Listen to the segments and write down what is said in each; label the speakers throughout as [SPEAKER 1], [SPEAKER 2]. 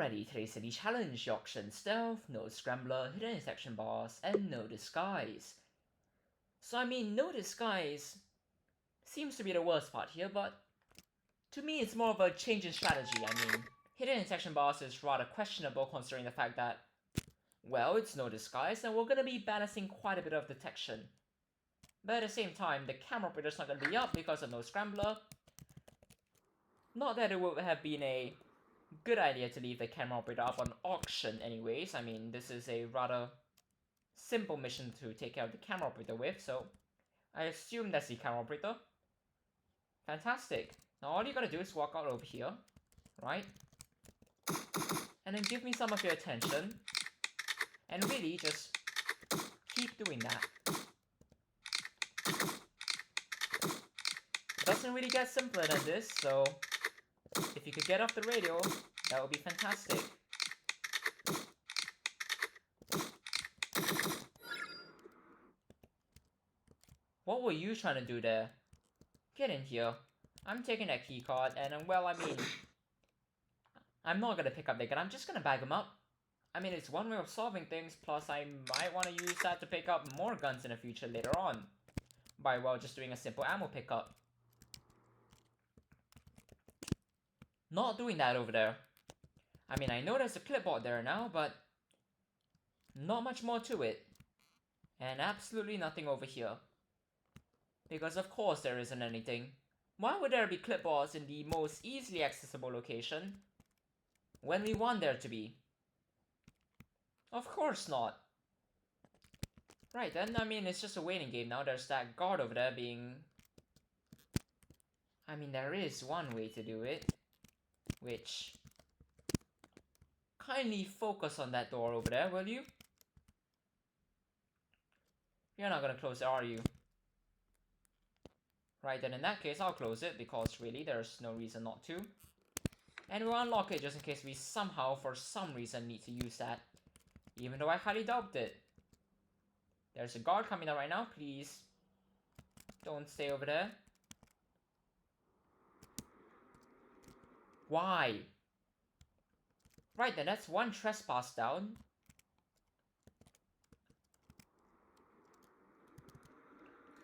[SPEAKER 1] Alrighty, today's city challenge: auction stealth, no scrambler, hidden detection bars, and no disguise. So I mean, no disguise seems to be the worst part here, but to me it's more of a change in strategy. I mean, hidden detection bars is rather questionable considering the fact that, well, it's no disguise and we're gonna be balancing quite a bit of detection. But at the same time, the camera operator's not gonna be up because of no scrambler. Not that it would have been a good idea to leave the camera operator up on auction anyways. I mean, this is a rather simple mission to take care of the camera operator with, so I assume that's the camera operator. Fantastic. Now all you gotta do is walk out over here, right? And then give me some of your attention. And really just keep doing that. It doesn't really get simpler than this, so if you could get off the radio, that would be fantastic. What were you trying to do there? Get in here. I'm taking that key card, and well, I mean, I'm not gonna pick up the gun, I'm just gonna bag him up. I mean, it's one way of solving things, plus I might want to use that to pick up more guns in the future later on. By, well, just doing a simple ammo pickup. Not doing that over there. I mean, I know there's a clipboard there now, but not much more to it. And absolutely nothing over here. Because of course there isn't anything. Why would there be clipboards in the most easily accessible location when we want there to be? Of course not. Right then, I mean, it's just a waiting game now. There's that guard over there being... I mean, there is one way to do it, which... Kindly focus on that door over there, will you? You're not gonna close it, are you? Right, then in that case, I'll close it, because really, there's no reason not to. And we'll unlock it just in case we somehow, for some reason, need to use that. Even though I highly doubt it. There's a guard coming out right now, please. Don't stay over there. Why? Right then, that's one trespass down.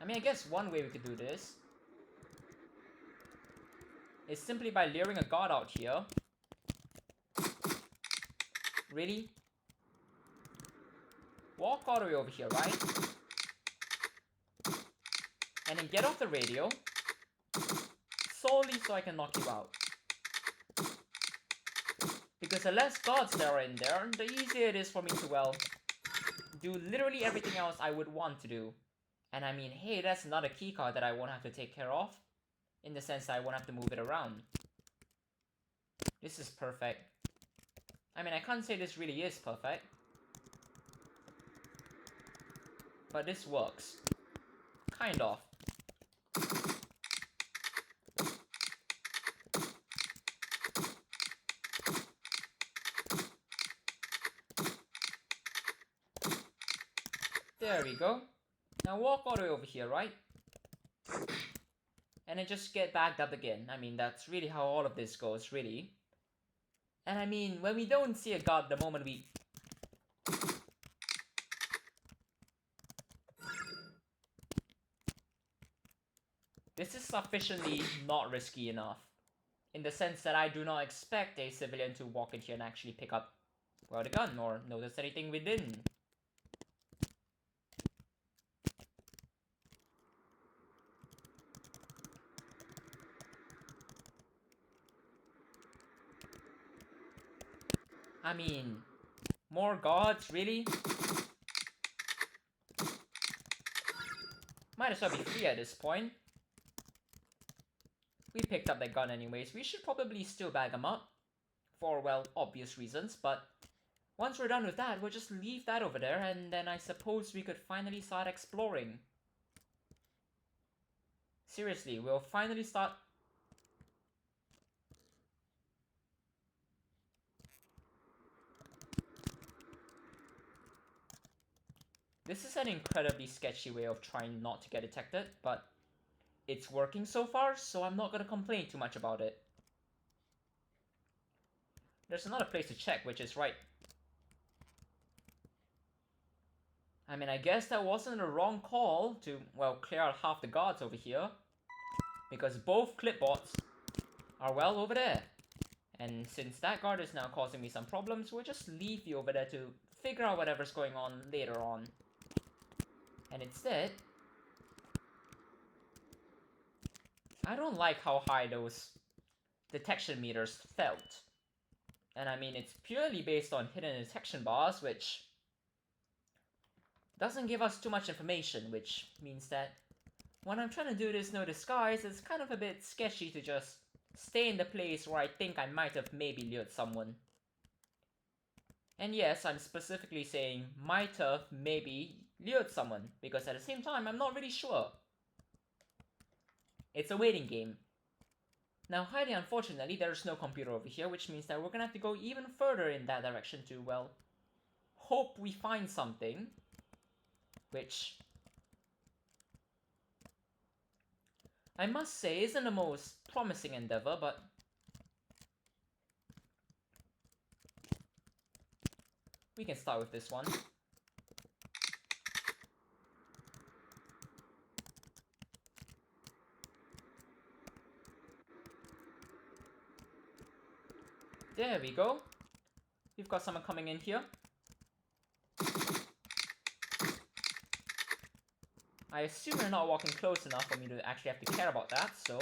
[SPEAKER 1] I mean, I guess one way we could do this is simply by luring a guard out here. Really? Walk all the way over here, right? And then get off the radio. Solely so I can knock you out. Because the less guards there are in there, the easier it is for me to, well, do literally everything else I would want to do. And I mean, hey, that's another keycard that I won't have to take care of. In the sense that I won't have to move it around. This is perfect. I mean, I can't say this really is perfect. But this works. Kind of. There we go. Now walk all the way over here, right? And then just get backed up again. I mean, that's really how all of this goes, really. And I mean, when we don't see a guard the moment we... This is sufficiently not risky enough. In the sense that I do not expect a civilian to walk in here and actually pick up, well, the gun or notice anything within. I mean, more guards, really? Might as well be free at this point. We picked up that gun anyways. We should probably still bag him up. For, well, obvious reasons, but once we're done with that, we'll just leave that over there, and then I suppose we could finally start exploring. Seriously, we'll finally start... This is an incredibly sketchy way of trying not to get detected, but it's working so far, so I'm not gonna complain too much about it. there's another place to check, which is right. I mean, I guess that wasn't a wrong call to, well, clear out half the guards over here. Because both clipboards are, well, over there. And since that guard is now causing me some problems, we'll just leave you over there to figure out whatever's going on later on. And instead, I don't like how high those detection meters felt. And I mean, it's purely based on hidden detection bars, which doesn't give us too much information, which means that when I'm trying to do this no disguise, it's kind of a bit sketchy to just stay in the place where I think I might have maybe lured someone. And yes, I'm specifically saying might have maybe lured someone, because at the same time, I'm not really sure. It's a waiting game. Now, highly unfortunately, there's no computer over here, which means that we're gonna have to go even further in that direction to, well, hope we find something, which I must say isn't the most promising endeavor, but we can start with this one. There we go. We've got someone coming in here. I assume you're not walking close enough for me to actually have to care about that, so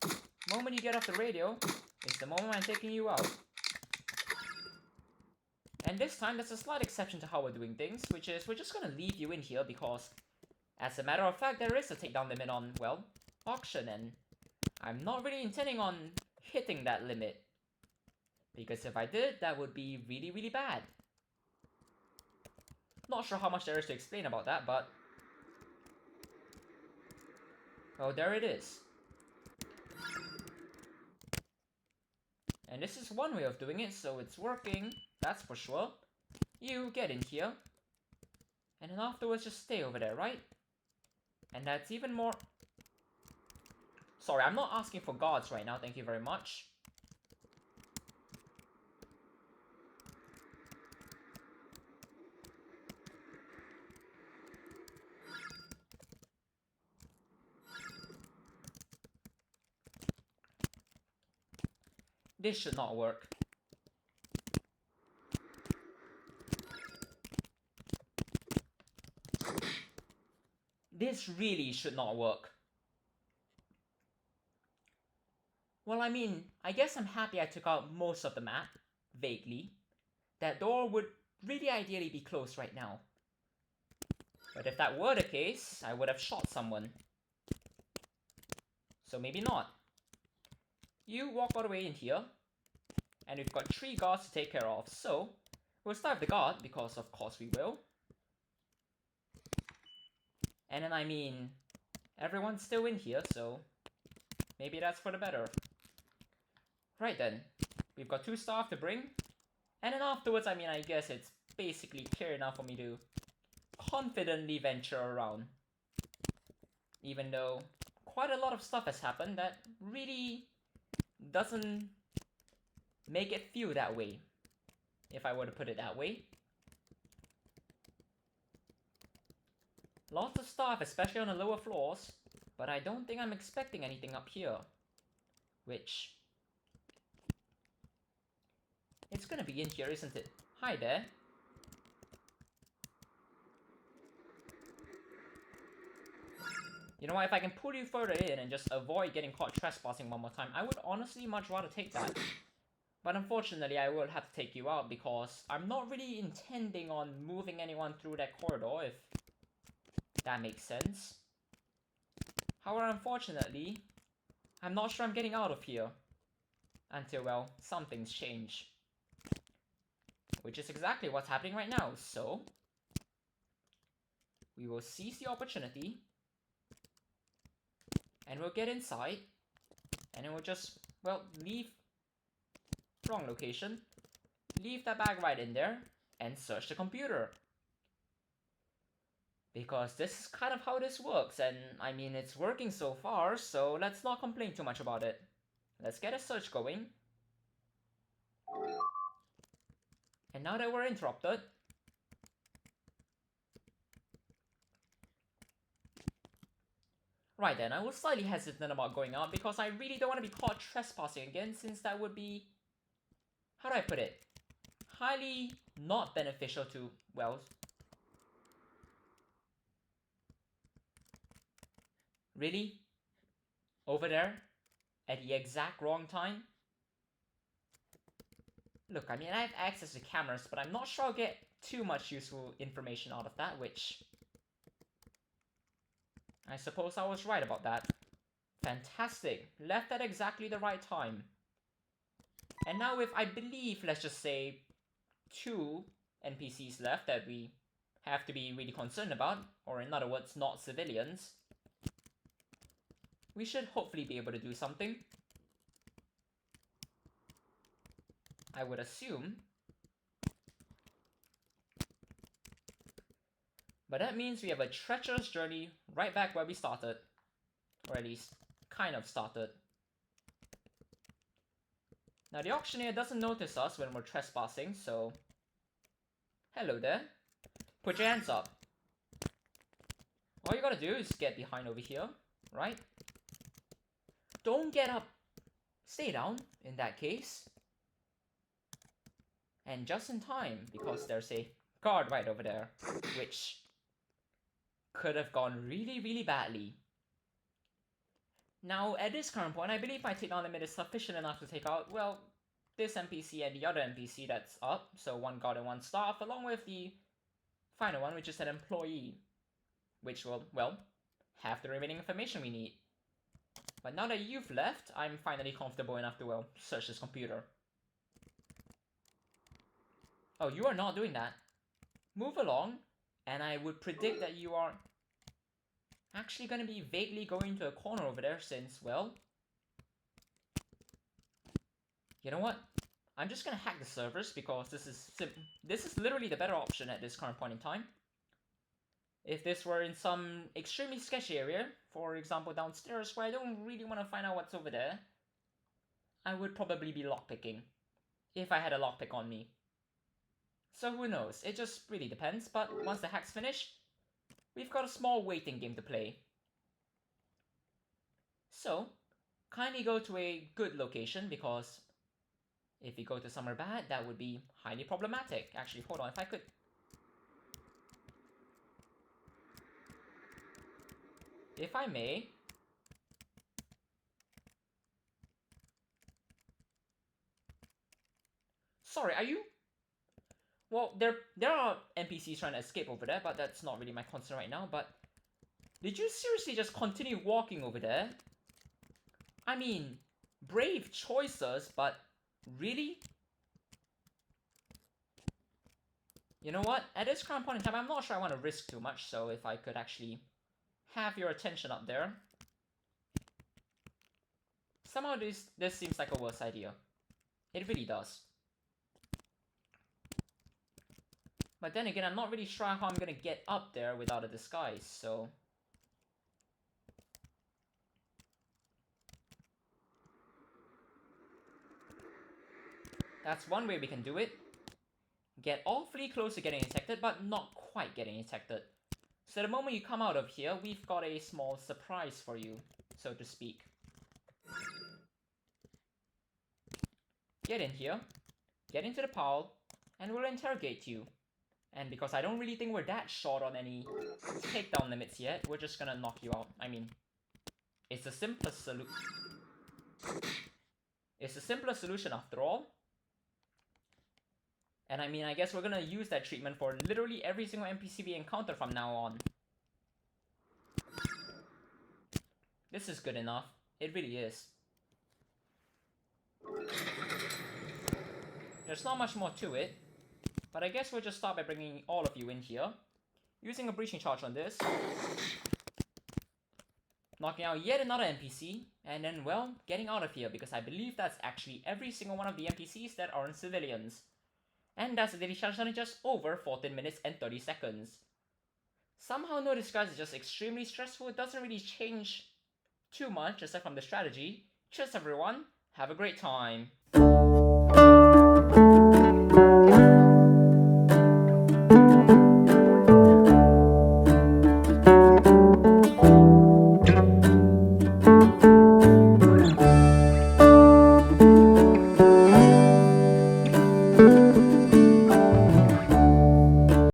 [SPEAKER 1] the moment you get off the radio is the moment I'm taking you out. And this time, there's a slight exception to how we're doing things, which is we're just gonna leave you in here because, as a matter of fact, there is a takedown limit on, well, auction, and I'm not really intending on hitting that limit. Because if I did, that would be really, really bad. Not sure how much there is to explain about that, but oh, there it is. And this is one way of doing it, so it's working, that's for sure. You get in here, and then afterwards just stay over there, right? And that's even more... Sorry, I'm not asking for guards right now, thank you very much. This should not work. This really should not work. Well, I mean, I guess I'm happy I took out most of the map, vaguely. That door would really ideally be closed right now. But if that were the case, I would have shot someone. So maybe not. You walk all the way in here, and we've got 3 guards to take care of, so we'll start with the guard, because of course we will. And then I mean, everyone's still in here, so maybe that's for the better. Right then, we've got 2 staff to bring, and then afterwards, I mean, I guess it's basically clear enough for me to confidently venture around. Even though quite a lot of stuff has happened that really doesn't make it feel that way, if I were to put it that way. Lots of stuff, especially on the lower floors, but I don't think I'm expecting anything up here. Which... it's gonna be in here, isn't it? Hi there. You know what, if I can pull you further in and just avoid getting caught trespassing one more time, I would honestly much rather take that. But unfortunately, I will have to take you out because I'm not really intending on moving anyone through that corridor, if that makes sense. However, unfortunately, I'm not sure I'm getting out of here until, well, some things change. Which is exactly what's happening right now, so we will seize the opportunity and we'll get inside and then we'll just, well, leave... wrong location. Leave that bag right in there and search the computer. Because this is kind of how this works, and I mean, it's working so far, so let's not complain too much about it. Let's get a search going. And now that we're interrupted, right then, I was slightly hesitant about going out because I really don't want to be caught trespassing again, since that would be, how do I put it, highly not beneficial to, well, really? Over there? At the exact wrong time? Look, I mean, I have access to cameras, but I'm not sure I'll get too much useful information out of that, which I suppose I was right about that. Fantastic. Left at exactly the right time. And now with, I believe, let's just say, 2 NPCs left that we have to be really concerned about, or in other words, not civilians, we should hopefully be able to do something. I would assume. But that means we have a treacherous journey right back where we started. Or at least, kind of started. Now the auctioneer doesn't notice us when we're trespassing, so... Hello there. Put your hands up. All you gotta do is get behind over here, right? Don't get up. Stay down, in that case. And just in time, because there's a guard right over there, which could have gone really, really badly. Now, at this current point, I believe my takedown limit is sufficient enough to take out, well, this NPC and the other NPC that's up, so 1 guard and 1 staff, along with the final one, which is an employee, which will, well, have the remaining information we need. But now that you've left, I'm finally comfortable enough to, well, search this computer. Oh, you are not doing that. Move along, and I would predict that you are actually going to be vaguely going to a corner over there since, well... You know what? I'm just going to hack the servers because this is literally the better option at this current point in time. If this were in some extremely sketchy area, for example downstairs where I don't really want to find out what's over there, I would probably be lockpicking. If I had a lockpick on me. So who knows, it just really depends, but once the hack's finished, we've got a small waiting game to play. So, kindly go to a good location, because if you go to somewhere bad, that would be highly problematic. Actually, hold on, if I could... If I may... Sorry, are you... Well, there are NPCs trying to escape over there, but that's not really my concern right now, but... Did you seriously just continue walking over there? I mean, brave choices, but really? You know what? At this current point in time, I'm not sure I want to risk too much, so if I could actually have your attention up there. Somehow this seems like a worse idea. It really does. But then again, I'm not really sure how I'm gonna get up there without a disguise, so... That's one way we can do it. Get awfully close to getting detected, but not quite getting detected. So the moment you come out of here, we've got a small surprise for you, so to speak. Get in here, get into the pile, and we'll interrogate you. And because I don't really think we're that short on any takedown limits yet, we're just gonna knock you out. I mean, it's the simplest solution after all. And I mean, I guess we're gonna use that treatment for literally every single NPC we encounter from now on. This is good enough. It really is. There's not much more to it. But I guess we'll just start by bringing all of you in here. Using a breaching charge on this. Knocking out yet another NPC. And then, well, getting out of here. Because I believe that's actually every single one of the NPCs that aren't civilians. And that's a daily challenge done in just over 14 minutes and 30 seconds. Somehow No Disguise is just extremely stressful. It doesn't really change too much aside from the strategy. Cheers everyone. Have a great time.